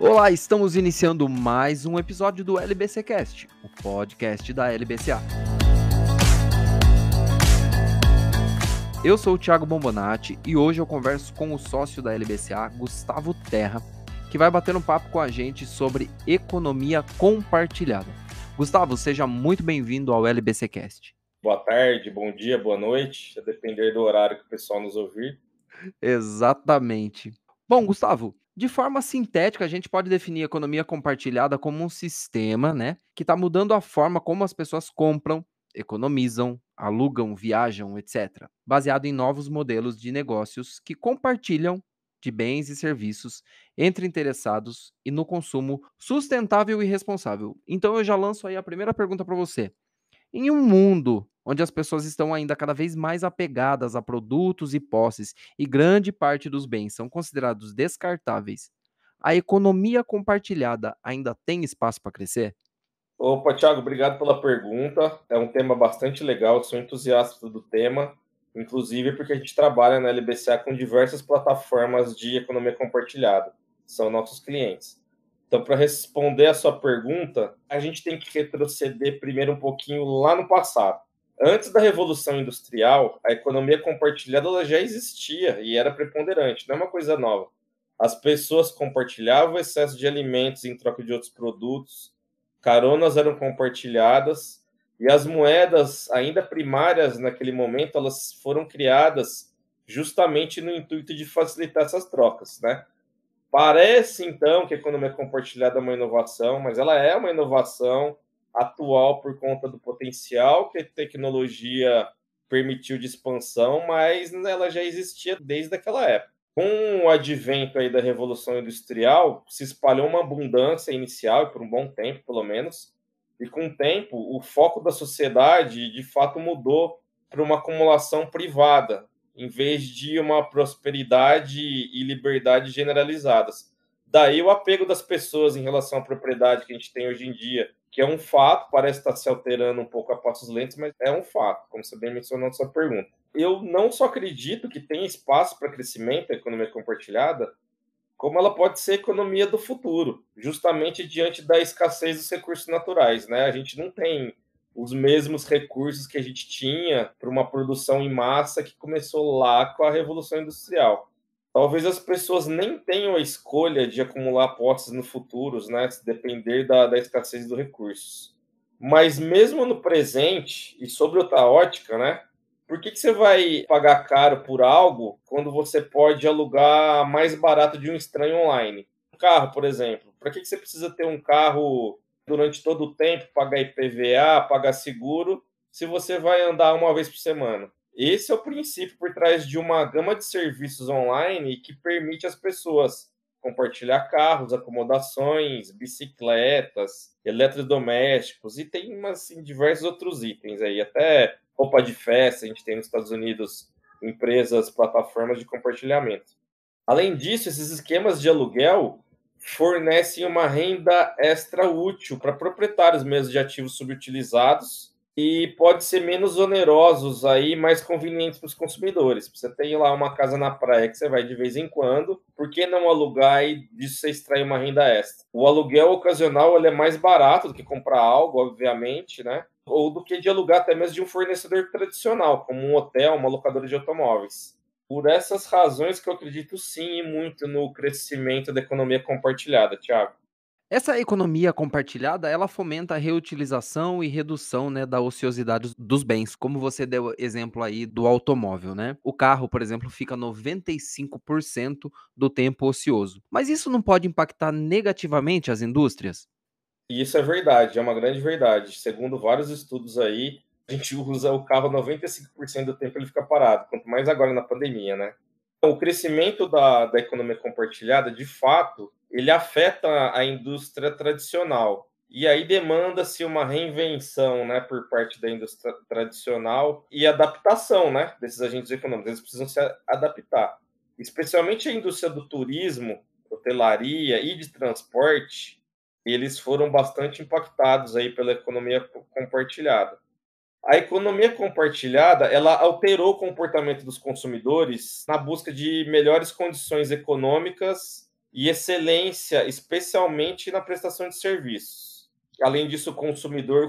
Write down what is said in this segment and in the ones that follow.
Olá, estamos iniciando mais um episódio do LBC Cast, o podcast da LBCA. Eu sou o Thiago Bombonati e hoje eu converso com o sócio da LBCA, Gustavo Terra, que vai bater um papo com a gente sobre economia compartilhada. Gustavo, seja muito bem-vindo ao LBC Cast. Boa tarde, bom dia, boa noite, a depender do horário que o pessoal nos ouvir. Exatamente. Bom, Gustavo, de forma sintética, a gente pode definir a economia compartilhada como um sistema, que está mudando a forma como as pessoas compram, economizam, alugam, viajam, etc., baseado em novos modelos de negócios que compartilham de bens e serviços entre interessados e no consumo sustentável e responsável. Então eu já lanço aí a primeira pergunta para você. Em um mundo onde as pessoas estão ainda cada vez mais apegadas a produtos e posses e grande parte dos bens são considerados descartáveis, a economia compartilhada ainda tem espaço para crescer? Opa, Thiago, obrigado pela pergunta. É um tema bastante legal, sou entusiasta do tema, inclusive porque a gente trabalha na LBCA com diversas plataformas de economia compartilhada, são nossos clientes. Então, para responder a sua pergunta, a gente tem que retroceder primeiro um pouquinho lá no passado. Antes da Revolução Industrial, a economia compartilhada ela já existia e era preponderante, não é uma coisa nova. As pessoas compartilhavam o excesso de alimentos em troca de outros produtos, caronas eram compartilhadas e as moedas, ainda primárias naquele momento, elas foram criadas justamente no intuito de facilitar essas trocas, né? Parece, então, que a economia compartilhada é uma inovação, mas ela é uma inovação atual por conta do potencial que a tecnologia permitiu de expansão, mas ela já existia desde aquela época. Com o advento aí da Revolução Industrial, se espalhou uma abundância inicial, por um bom tempo, pelo menos, e com o tempo, o foco da sociedade, de fato, mudou para uma acumulação privada, em vez de uma prosperidade e liberdade generalizadas. Daí o apego das pessoas em relação à propriedade que a gente tem hoje em dia, que é um fato, parece estar se alterando um pouco a passos lentos, mas é um fato, como você bem mencionou na sua pergunta. Eu não só acredito que tem espaço para crescimento a economia compartilhada, como ela pode ser a economia do futuro, justamente diante da escassez dos recursos naturais, né? A gente não tem os mesmos recursos que a gente tinha para uma produção em massa que começou lá com a Revolução Industrial. Talvez as pessoas nem tenham a escolha de acumular posses no futuro, né? Se depender da escassez dos recursos. Mas mesmo no presente, e sobre outra ótica, né? Por que você vai pagar caro por algo quando você pode alugar mais barato de um estranho online? Um carro, por exemplo. Para que você precisa ter um carro durante todo o tempo, pagar IPVA, pagar seguro, se você vai andar uma vez por semana? Esse é o princípio por trás de uma gama de serviços online que permite às pessoas compartilhar carros, acomodações, bicicletas, eletrodomésticos e tem assim, diversos outros itens aí, até roupa de festa, a gente tem nos Estados Unidos empresas, plataformas de compartilhamento. Além disso, esses esquemas de aluguel fornecem uma renda extra útil para proprietários mesmo de ativos subutilizados e pode ser menos onerosos aí, mais convenientes para os consumidores. Você tem lá uma casa na praia que você vai de vez em quando, por que não alugar e disso você extrair uma renda extra? O aluguel ocasional ele é mais barato do que comprar algo, obviamente, né? Ou do que de alugar até mesmo de um fornecedor tradicional, como um hotel, uma locadora de automóveis. Por essas razões que eu acredito sim e muito no crescimento da economia compartilhada, Thiago. Essa economia compartilhada, ela fomenta a reutilização e redução, da ociosidade dos bens, como você deu exemplo aí do automóvel, né? O carro, por exemplo, fica 95% do tempo ocioso. Mas isso não pode impactar negativamente as indústrias? E isso é verdade, é uma grande verdade. Segundo vários estudos aí, a gente usa o carro 95% do tempo ele fica parado, quanto mais agora na pandemia, né? O crescimento da economia compartilhada, de fato, ele afeta a indústria tradicional. E aí demanda-se uma reinvenção, né, por parte da indústria tradicional e adaptação, né, desses agentes econômicos. Eles precisam se adaptar. Especialmente a indústria do turismo, hotelaria e de transporte, eles foram bastante impactados aí pela economia compartilhada. A economia compartilhada, ela alterou o comportamento dos consumidores na busca de melhores condições econômicas e excelência, especialmente na prestação de serviços. Além disso, o consumidor,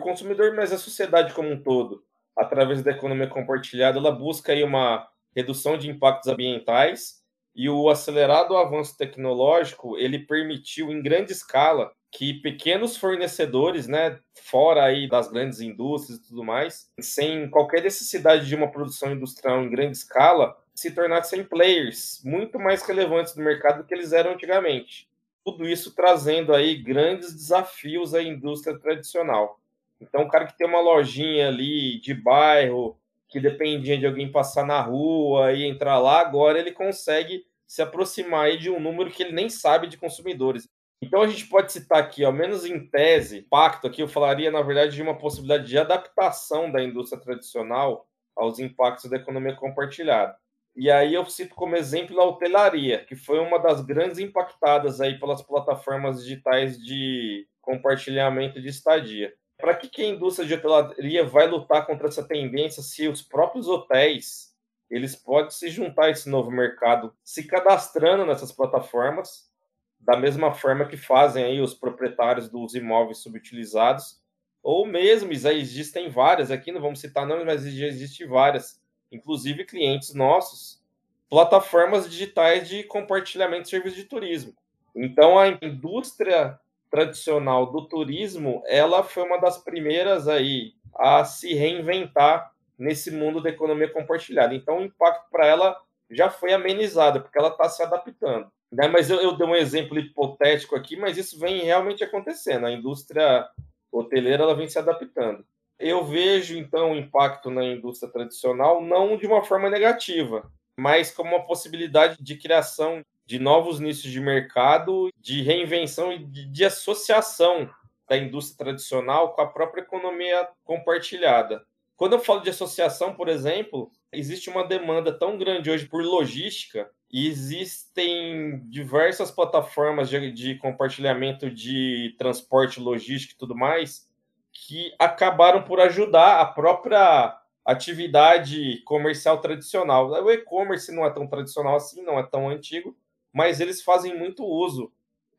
mas a sociedade como um todo, através da economia compartilhada, ela busca aí uma redução de impactos ambientais, e o acelerado avanço tecnológico, ele permitiu em grande escala que pequenos fornecedores, né, fora aí das grandes indústrias e tudo mais, sem qualquer necessidade de uma produção industrial em grande escala, se tornassem players muito mais relevantes do mercado do que eles eram antigamente. Tudo isso trazendo aí grandes desafios à indústria tradicional. Então, o cara que tem uma lojinha ali de bairro, que dependia de alguém passar na rua e entrar lá, agora ele consegue se aproximar aí de um número que ele nem sabe de consumidores. Então, a gente pode citar aqui, ao menos em tese, impacto aqui, eu falaria, na verdade, de uma possibilidade de adaptação da indústria tradicional aos impactos da economia compartilhada. E aí eu cito como exemplo a hotelaria, que foi uma das grandes impactadas aí pelas plataformas digitais de compartilhamento de estadia. Para que a indústria de hotelaria vai lutar contra essa tendência se os próprios hotéis eles podem se juntar a esse novo mercado, se cadastrando nessas plataformas, da mesma forma que fazem aí os proprietários dos imóveis subutilizados, ou mesmo, já existem várias, aqui não vamos citar nomes, mas já existem várias, inclusive clientes nossos, plataformas digitais de compartilhamento de serviços de turismo. Então, a indústria tradicional do turismo, ela foi uma das primeiras aí a se reinventar nesse mundo da economia compartilhada. Então, o impacto para ela já foi amenizado, porque ela está se adaptando. Né? Mas eu dei um exemplo hipotético aqui, mas isso vem realmente acontecendo. A indústria hoteleira ela vem se adaptando. Eu vejo, então, o impacto na indústria tradicional não de uma forma negativa, mas como uma possibilidade de criação de novos nichos de mercado, de reinvenção e de associação da indústria tradicional com a própria economia compartilhada. Quando eu falo de associação, por exemplo, existe uma demanda tão grande hoje por logística e existem diversas plataformas de compartilhamento de transporte, logística e tudo mais que acabaram por ajudar a própria atividade comercial tradicional. O e-commerce não é tão tradicional assim, não é tão antigo, mas eles fazem muito uso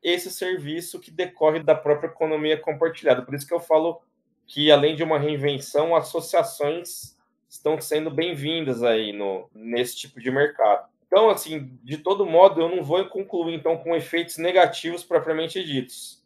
esse serviço que decorre da própria economia compartilhada. Por isso que eu falo que, além de uma reinvenção, associações estão sendo bem-vindas aí nesse tipo de mercado. Então, assim, de todo modo, eu não vou concluir, então, com efeitos negativos propriamente ditos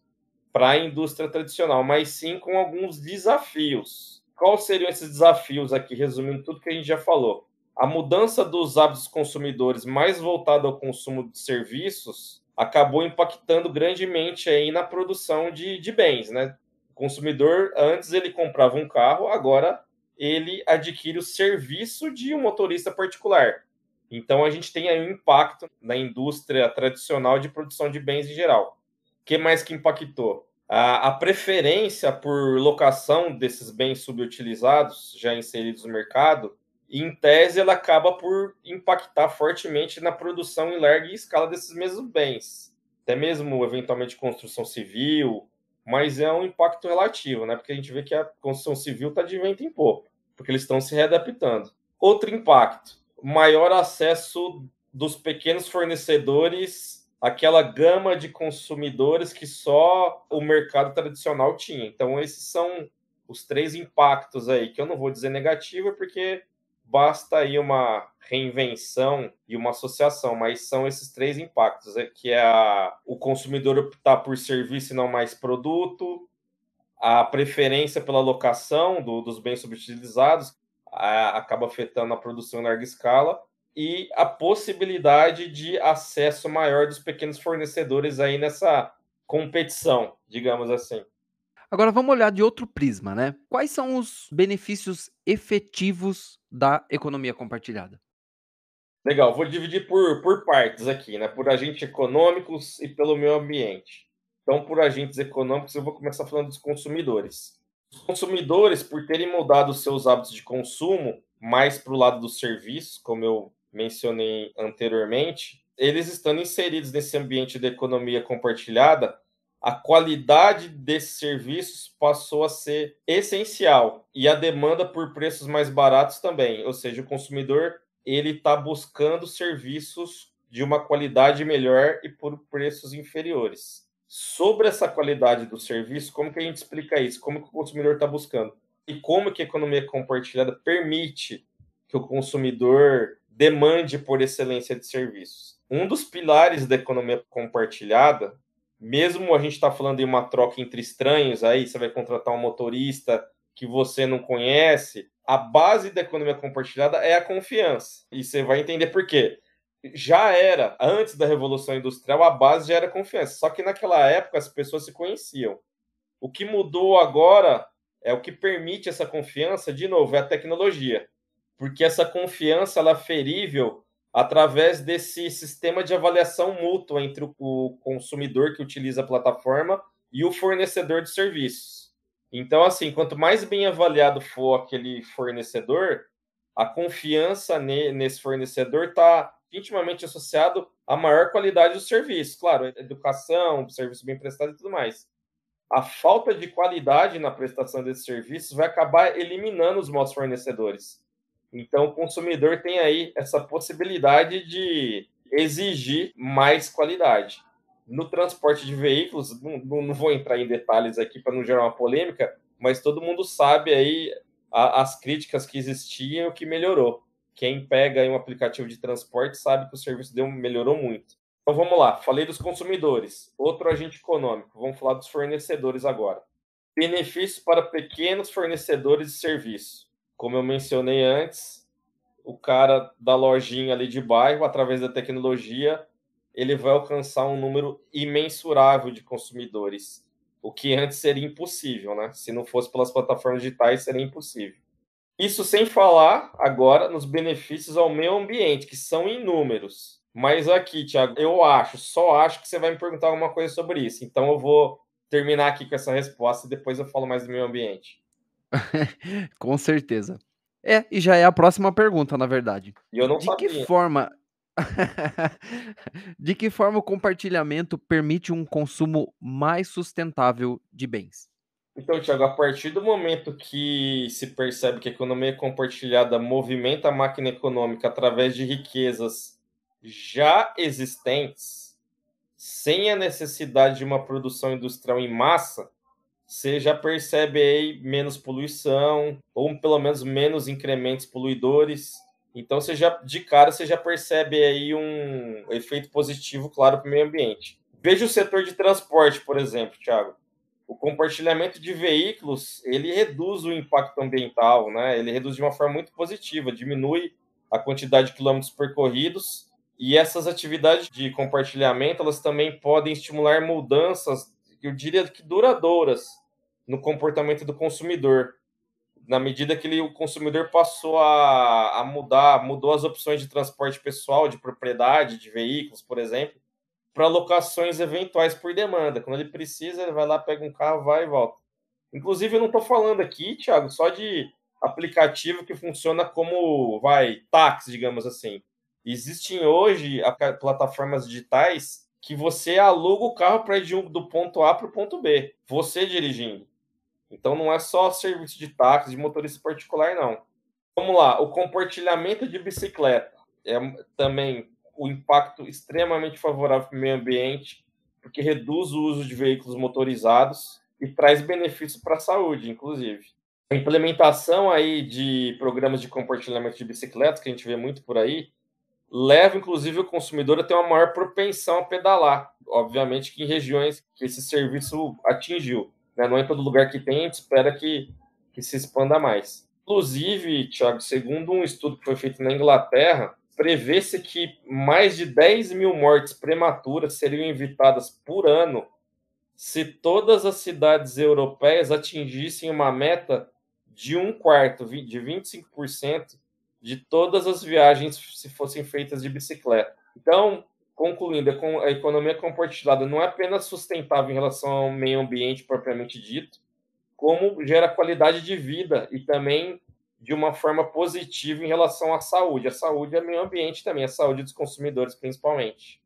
para a indústria tradicional, mas sim com alguns desafios. Quais seriam esses desafios aqui, resumindo tudo que a gente já falou? A mudança dos hábitos consumidores mais voltada ao consumo de serviços acabou impactando grandemente aí na produção de bens, né? O consumidor, antes ele comprava um carro, agora ele adquire o serviço de um motorista particular. Então, a gente tem aí um impacto na indústria tradicional de produção de bens em geral. O que mais que impactou? A preferência por locação desses bens subutilizados, já inseridos no mercado, em tese, ela acaba por impactar fortemente na produção em larga escala desses mesmos bens. Até mesmo, eventualmente, construção civil, mas é um impacto relativo, né? Porque a gente vê que a construção civil está de vento em popa, porque eles estão se readaptando. Outro impacto, maior acesso dos pequenos fornecedores àquela gama de consumidores que só o mercado tradicional tinha. Então, esses são os três impactos aí, que eu não vou dizer negativo, porque basta aí uma reinvenção e uma associação, mas são esses três impactos, que é o consumidor optar por serviço e não mais produto, a preferência pela locação dos bens subutilizados acaba afetando a produção em larga escala, e a possibilidade de acesso maior dos pequenos fornecedores aí nessa competição, digamos assim. Agora vamos olhar de outro prisma, né? Quais são os benefícios efetivos da economia compartilhada? Legal, vou dividir por partes aqui, né? Por agentes econômicos e pelo meio ambiente. Então, por agentes econômicos, eu vou começar falando dos consumidores. Os consumidores, por terem mudado os seus hábitos de consumo mais para o lado dos serviços, como eu mencionei anteriormente, eles estando inseridos nesse ambiente da economia compartilhada, a qualidade desses serviços passou a ser essencial e a demanda por preços mais baratos também. Ou seja, o consumidor ele está buscando serviços de uma qualidade melhor e por preços inferiores. Sobre essa qualidade do serviço, como que a gente explica isso? Como que o consumidor está buscando? E como que a economia compartilhada permite que o consumidor demande por excelência de serviços? Um dos pilares da economia compartilhada, mesmo a gente está falando em uma troca entre estranhos, aí você vai contratar um motorista que você não conhece, a base da economia compartilhada é a confiança. E você vai entender por quê. Já era, antes da Revolução Industrial, a base já era confiança. Só que naquela época as pessoas se conheciam. O que mudou agora é o que permite essa confiança, de novo, é a tecnologia. Porque essa confiança ela é ferível através desse sistema de avaliação mútua entre o consumidor que utiliza a plataforma e o fornecedor de serviços. Então, assim, quanto mais bem avaliado for aquele fornecedor, a confiança nesse fornecedor está intimamente associado à maior qualidade do serviço. Claro, educação, serviço bem prestado e tudo mais. A falta de qualidade na prestação desses serviços vai acabar eliminando os maus fornecedores. Então, o consumidor tem aí essa possibilidade de exigir mais qualidade. No transporte de veículos, não vou entrar em detalhes aqui para não gerar uma polêmica, mas todo mundo sabe aí as críticas que existiam e o que melhorou. Quem pega aí um aplicativo de transporte sabe que o serviço melhorou muito. Então vamos lá, falei dos consumidores. Outro agente econômico, vamos falar dos fornecedores agora. Benefícios para pequenos fornecedores de serviço. Como eu mencionei antes, o cara da lojinha ali de bairro, através da tecnologia, ele vai alcançar um número imensurável de consumidores, o que antes seria impossível, né? Se não fosse pelas plataformas digitais, seria impossível. Isso sem falar agora nos benefícios ao meio ambiente, que são inúmeros. Mas aqui, Thiago, só acho que você vai me perguntar alguma coisa sobre isso. Então eu vou terminar aqui com essa resposta e depois eu falo mais do meio ambiente. Com certeza. E já é a próxima pergunta, na verdade. E eu não De que sabia. forma de que forma o compartilhamento permite um consumo mais sustentável de bens? Então, Thiago, a partir do momento que se percebe que a economia compartilhada movimenta a máquina econômica através de riquezas já existentes, sem a necessidade de uma produção industrial em massa, você já percebe aí menos poluição, ou pelo menos menos incrementos poluidores. Então, de cara, você já percebe aí um efeito positivo, claro, para o meio ambiente. Veja o setor de transporte, por exemplo, Thiago. O compartilhamento de veículos, ele reduz o impacto ambiental, né? Ele reduz de uma forma muito positiva, diminui a quantidade de quilômetros percorridos, e essas atividades de compartilhamento, elas também podem estimular mudanças, eu diria que duradouras, no comportamento do consumidor. Na medida que o consumidor passou a mudou as opções de transporte pessoal, de propriedade, de veículos, por exemplo, para locações eventuais por demanda. Quando ele precisa, ele vai lá, pega um carro, vai e volta. Inclusive, eu não estou falando aqui, Thiago, só de aplicativo que funciona como, táxi, digamos assim. Existem hoje plataformas digitais que você aluga o carro para ir do ponto A para o ponto B, você dirigindo. Então, não é só serviço de táxi, de motorista particular, não. Vamos lá, o compartilhamento de bicicleta é também o impacto extremamente favorável para o meio ambiente, porque reduz o uso de veículos motorizados e traz benefícios para a saúde, inclusive. A implementação aí de programas de compartilhamento de bicicletas, que a gente vê muito por aí, leva, inclusive, o consumidor a ter uma maior propensão a pedalar. Obviamente que em regiões que esse serviço atingiu. Né? Não é em todo lugar que tem, a gente espera que se expanda mais. Inclusive, Thiago, segundo um estudo que foi feito na Inglaterra, prevê-se que mais de 10 mil mortes prematuras seriam evitadas por ano se todas as cidades europeias atingissem uma meta de um quarto, de 25% de todas as viagens se fossem feitas de bicicleta. Então, concluindo, a economia compartilhada não é apenas sustentável em relação ao meio ambiente propriamente dito, como gera qualidade de vida e também de uma forma positiva em relação à saúde. A saúde é meio ambiente também, a saúde dos consumidores principalmente.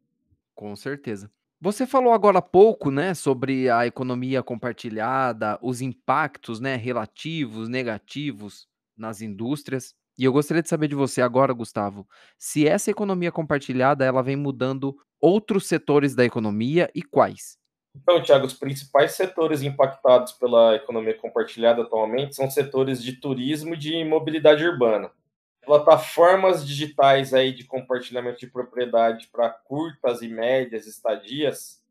Com certeza. Você falou agora há pouco, né, sobre a economia compartilhada, os impactos, né, relativos, negativos nas indústrias. E eu gostaria de saber de você agora, Gustavo, se essa economia compartilhada ela vem mudando outros setores da economia e quais? Então, Thiago, os principais setores impactados pela economia compartilhada atualmente são setores de turismo e de mobilidade urbana. Plataformas digitais aí de compartilhamento de propriedade para curtas e médias estadias,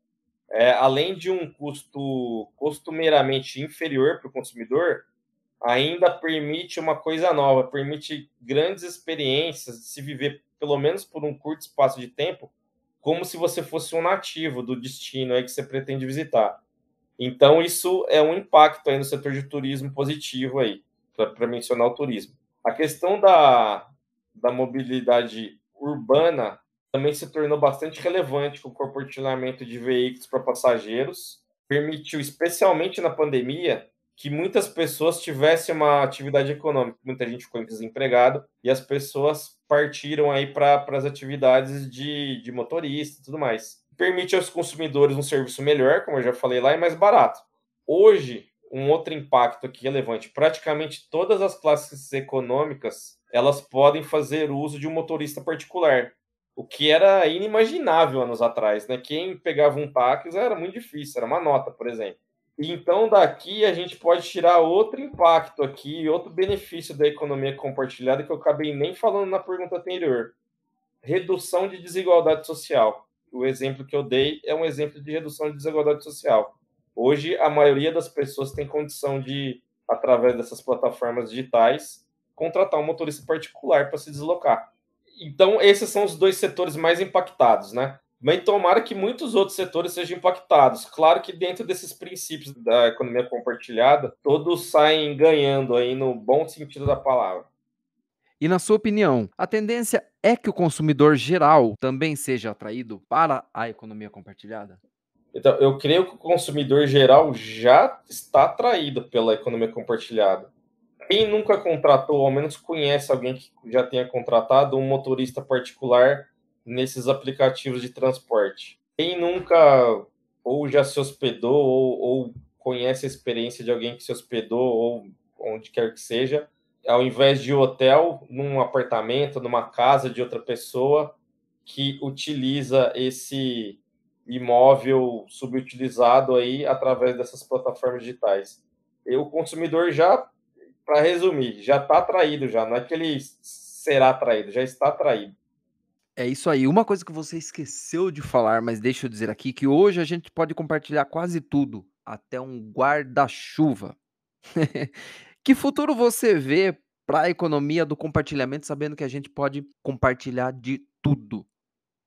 além de um custo costumeiramente inferior para o consumidor, ainda permite uma coisa nova, permite grandes experiências de se viver, pelo menos por um curto espaço de tempo, como se você fosse um nativo do destino aí que você pretende visitar. Então, isso é um impacto aí no setor de turismo positivo aí, para mencionar o turismo. A questão da mobilidade urbana também se tornou bastante relevante com o compartilhamento de veículos para passageiros. Permitiu, especialmente na pandemia, que muitas pessoas tivessem uma atividade econômica. Muita gente ficou desempregado e as pessoas partiram aí para as atividades de motorista e tudo mais. Permite aos consumidores um serviço melhor, como eu já falei lá, e mais barato. Hoje, um outro impacto aqui relevante, praticamente todas as classes econômicas, elas podem fazer uso de um motorista particular, o que era inimaginável anos atrás, né? Quem pegava um táxi era muito difícil, era uma nota, por exemplo. Então, daqui a gente pode tirar outro impacto aqui, outro benefício da economia compartilhada que eu acabei nem falando na pergunta anterior. Redução de desigualdade social. O exemplo que eu dei é um exemplo de redução de desigualdade social. Hoje, a maioria das pessoas tem condição de, através dessas plataformas digitais, contratar um motorista particular para se deslocar. Então, esses são os dois setores mais impactados, né? Mas tomara que muitos outros setores sejam impactados. Claro que dentro desses princípios da economia compartilhada, todos saem ganhando aí no bom sentido da palavra. E na sua opinião, a tendência é que o consumidor geral também seja atraído para a economia compartilhada? Então, eu creio que o consumidor geral já está atraído pela economia compartilhada. Quem nunca contratou, ou ao menos conhece alguém que já tenha contratado um motorista particular nesses aplicativos de transporte? Quem nunca ou já se hospedou ou conhece a experiência de alguém que se hospedou ou onde quer que seja, ao invés de hotel, num apartamento, numa casa de outra pessoa que utiliza esse imóvel subutilizado aí através dessas plataformas digitais? E o consumidor já, para resumir, já está atraído já, não é que ele será atraído, já está atraído. É isso aí. Uma coisa que você esqueceu de falar, mas deixa eu dizer aqui, que hoje a gente pode compartilhar quase tudo, até um guarda-chuva. Que futuro você vê para a economia do compartilhamento, sabendo que a gente pode compartilhar de tudo?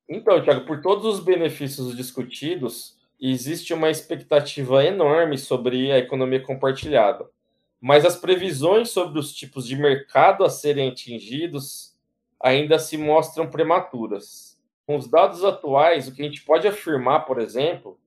Então, Thiago, por todos os benefícios discutidos, existe uma expectativa enorme sobre a economia compartilhada. Mas as previsões sobre os tipos de mercado a serem atingidos ainda se mostram prematuras. Com os dados atuais, o que a gente pode afirmar, por exemplo,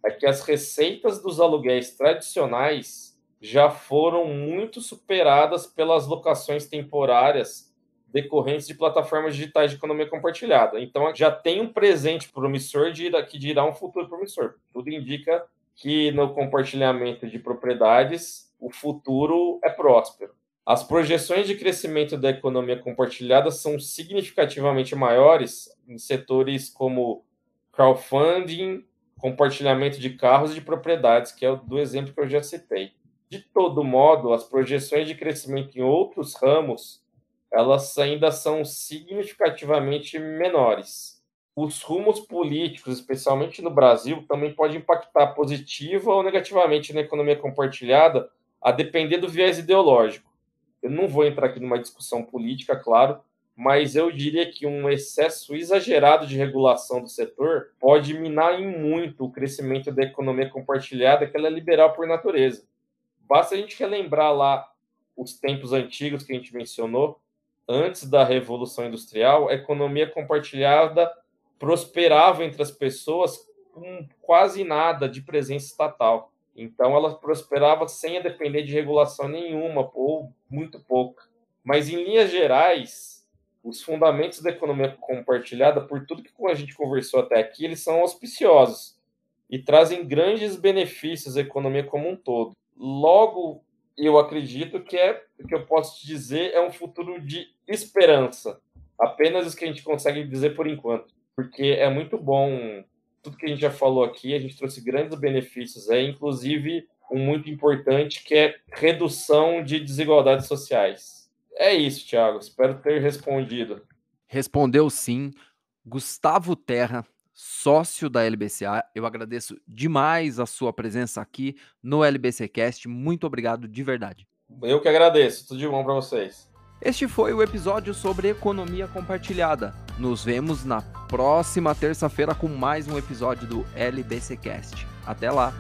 é que as receitas dos aluguéis tradicionais já foram muito superadas pelas locações temporárias decorrentes de plataformas digitais de economia compartilhada. Então, já tem um presente promissor que dirá um futuro promissor. Tudo indica que no compartilhamento de propriedades, o futuro é próspero. As projeções de crescimento da economia compartilhada são significativamente maiores em setores como crowdfunding, compartilhamento de carros e de propriedades, que é do exemplo que eu já citei. De todo modo, as projeções de crescimento em outros ramos, elas ainda são significativamente menores. Os rumos políticos, especialmente no Brasil, também podem impactar positiva ou negativamente na economia compartilhada, a depender do viés ideológico. Eu não vou entrar aqui numa discussão política, claro, mas eu diria que um excesso exagerado de regulação do setor pode minar em muito o crescimento da economia compartilhada, que ela é liberal por natureza. Basta a gente relembrar lá os tempos antigos que a gente mencionou, antes da Revolução Industrial, a economia compartilhada prosperava entre as pessoas com quase nada de presença estatal. Então, ela prosperava sem depender de regulação nenhuma, ou muito pouca. Mas, em linhas gerais, os fundamentos da economia compartilhada, por tudo que a gente conversou até aqui, eles são auspiciosos e trazem grandes benefícios à economia como um todo. Logo, eu acredito que o que eu posso te dizer é um futuro de esperança. Apenas isso que a gente consegue dizer por enquanto. Porque é muito bom tudo que a gente já falou aqui, a gente trouxe grandes benefícios, inclusive um muito importante que é redução de desigualdades sociais. É isso, Thiago. Espero ter respondido. Respondeu sim. Gustavo Terra, sócio da LBCA, eu agradeço demais a sua presença aqui no LBCcast. Muito obrigado de verdade. Eu que agradeço. Tudo de bom para vocês. Este foi o episódio sobre economia compartilhada. Nos vemos na próxima terça-feira com mais um episódio do LBCcast. Até lá!